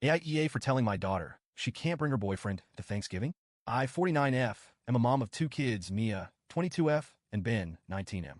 AITA for telling my daughter she can't bring her boyfriend to Thanksgiving. I, 49F, am a mom of two kids, Mia, 22F, and Ben, 19M.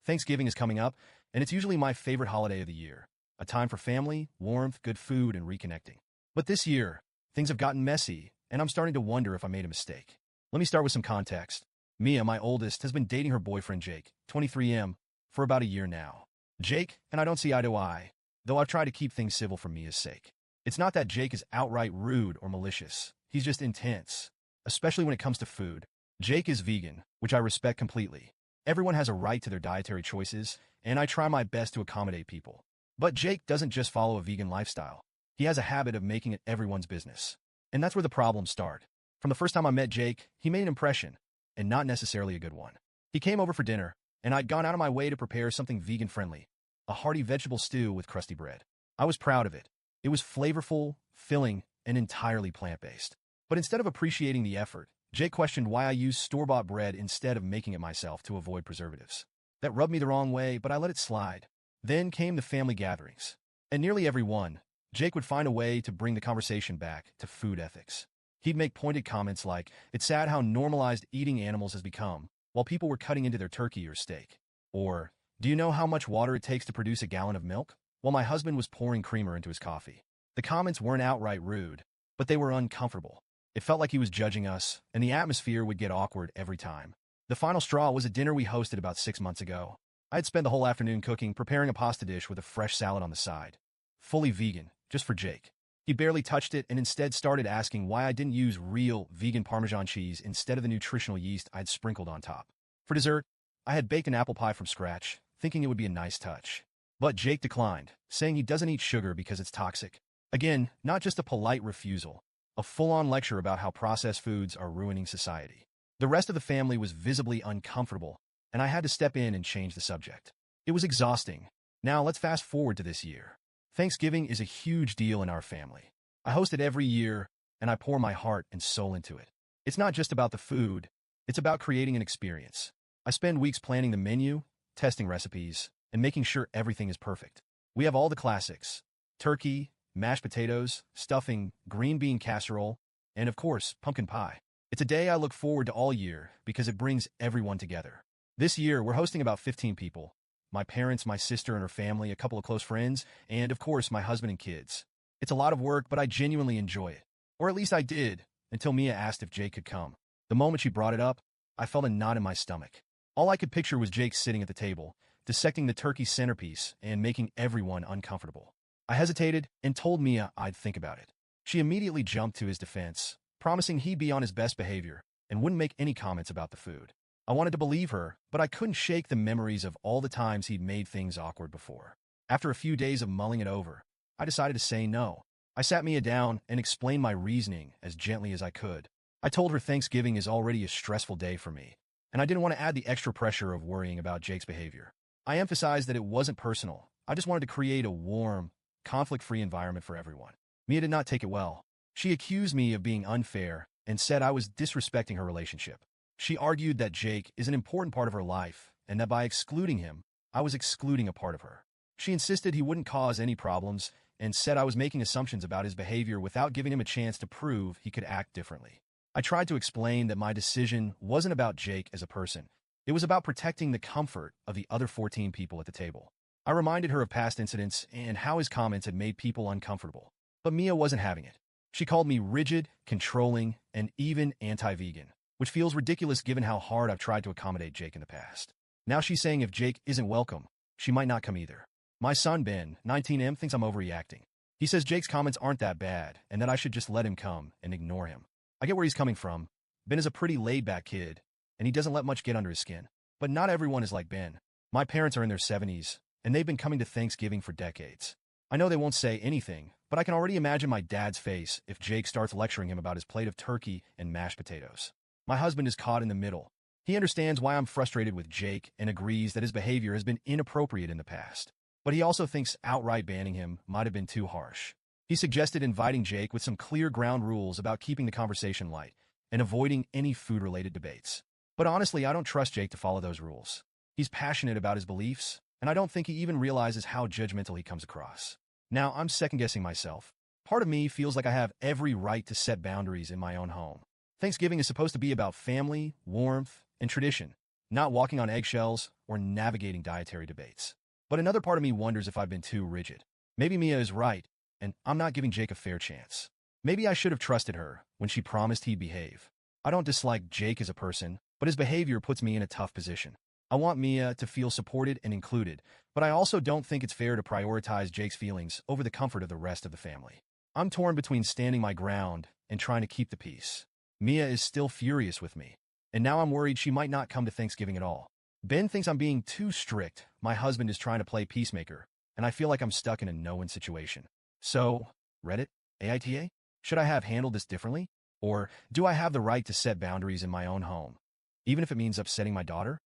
Thanksgiving is coming up, and it's usually my favorite holiday of the year, a time for family, warmth, good food, and reconnecting. But this year, things have gotten messy, and I'm starting to wonder if I made a mistake. Let me start with some context. Mia, my oldest, has been dating her boyfriend Jake, 23M, for about a year now. Jake and I don't see eye to eye, though I've tried to keep things civil for Mia's sake. It's not that Jake is outright rude or malicious. He's just intense, especially when it comes to food. Jake is vegan, which I respect completely. Everyone has a right to their dietary choices, and I try my best to accommodate people. But Jake doesn't just follow a vegan lifestyle. He has a habit of making it everyone's business. And that's where the problems start. From the first time I met Jake, he made an impression, and not necessarily a good one. He came over for dinner, and I'd gone out of my way to prepare something vegan-friendly, a hearty vegetable stew with crusty bread. I was proud of it. It was flavorful, filling, and entirely plant-based. But instead of appreciating the effort, Jake questioned why I used store-bought bread instead of making it myself to avoid preservatives. That rubbed me the wrong way, but I let it slide. Then came the family gatherings. And nearly every one, Jake would find a way to bring the conversation back to food ethics. He'd make pointed comments like, "It's sad how normalized eating animals has become, while people were cutting into their turkey or steak." Or, "Do you know how much water it takes to produce a gallon of milk?" While my husband was pouring creamer into his coffee. The comments weren't outright rude, but they were uncomfortable. It felt like he was judging us, and the atmosphere would get awkward every time. The final straw was a dinner we hosted about 6 months ago. I had spent the whole afternoon cooking, preparing a pasta dish with a fresh salad on the side. Fully vegan, just for Jake. He barely touched it and instead started asking why I didn't use real vegan Parmesan cheese instead of the nutritional yeast I'd sprinkled on top. For dessert, I had baked an apple pie from scratch, thinking it would be a nice touch. But Jake declined, saying he doesn't eat sugar because it's toxic. Again, not just a polite refusal, a full-on lecture about how processed foods are ruining society. The rest of the family was visibly uncomfortable, and I had to step in and change the subject. It was exhausting. Now let's fast forward to this year. Thanksgiving is a huge deal in our family. I host it every year, and I pour my heart and soul into it. It's not just about the food, it's about creating an experience. I spend weeks planning the menu, testing recipes, and making sure everything is perfect. We have all the classics: turkey, mashed potatoes, stuffing, green bean casserole, and of course, pumpkin pie. It's a day I look forward to all year because it brings everyone together. This year, we're hosting about 15 people. My parents, my sister and her family, a couple of close friends, and of course, my husband and kids. It's a lot of work, but I genuinely enjoy it. Or at least I did, until Mia asked if Jake could come. The moment she brought it up, I felt a knot in my stomach. All I could picture was Jake sitting at the table, dissecting the turkey centerpiece and making everyone uncomfortable. I hesitated and told Mia I'd think about it. She immediately jumped to his defense, promising he'd be on his best behavior and wouldn't make any comments about the food. I wanted to believe her, but I couldn't shake the memories of all the times he'd made things awkward before. After a few days of mulling it over, I decided to say no. I sat Mia down and explained my reasoning as gently as I could. I told her Thanksgiving is already a stressful day for me, and I didn't want to add the extra pressure of worrying about Jake's behavior. I emphasized that it wasn't personal. I just wanted to create a warm, conflict-free environment for everyone. Mia did not take it well. She accused me of being unfair and said I was disrespecting her relationship. She argued that Jake is an important part of her life and that by excluding him, I was excluding a part of her. She insisted he wouldn't cause any problems and said I was making assumptions about his behavior without giving him a chance to prove he could act differently. I tried to explain that my decision wasn't about Jake as a person. It was about protecting the comfort of the other 14 people at the table. I reminded her of past incidents and how his comments had made people uncomfortable. But Mia wasn't having it. She called me rigid, controlling, and even anti-vegan, which feels ridiculous given how hard I've tried to accommodate Jake in the past. Now she's saying if Jake isn't welcome, she might not come either. My son Ben, 19M, thinks I'm overreacting. He says Jake's comments aren't that bad and that I should just let him come and ignore him. I get where he's coming from. Ben is a pretty laid-back kid, and he doesn't let much get under his skin. But not everyone is like Ben. My parents are in their 70s, and they've been coming to Thanksgiving for decades. I know they won't say anything, but I can already imagine my dad's face if Jake starts lecturing him about his plate of turkey and mashed potatoes. My husband is caught in the middle. He understands why I'm frustrated with Jake and agrees that his behavior has been inappropriate in the past. But he also thinks outright banning him might have been too harsh. He suggested inviting Jake with some clear ground rules about keeping the conversation light and avoiding any food-related debates. But honestly, I don't trust Jake to follow those rules. He's passionate about his beliefs, and I don't think he even realizes how judgmental he comes across. Now, I'm second-guessing myself. Part of me feels like I have every right to set boundaries in my own home. Thanksgiving is supposed to be about family, warmth, and tradition, not walking on eggshells or navigating dietary debates. But another part of me wonders if I've been too rigid. Maybe Mia is right, and I'm not giving Jake a fair chance. Maybe I should have trusted her when she promised he'd behave. I don't dislike Jake as a person, but his behavior puts me in a tough position. I want Mia to feel supported and included, but I also don't think it's fair to prioritize Jake's feelings over the comfort of the rest of the family. I'm torn between standing my ground and trying to keep the peace. Mia is still furious with me, and now I'm worried she might not come to Thanksgiving at all. Ben thinks I'm being too strict. My husband is trying to play peacemaker, and I feel like I'm stuck in a no-win situation. So, Reddit, AITA, should I have handled this differently? Or do I have the right to set boundaries in my own home, even if it means upsetting my daughter?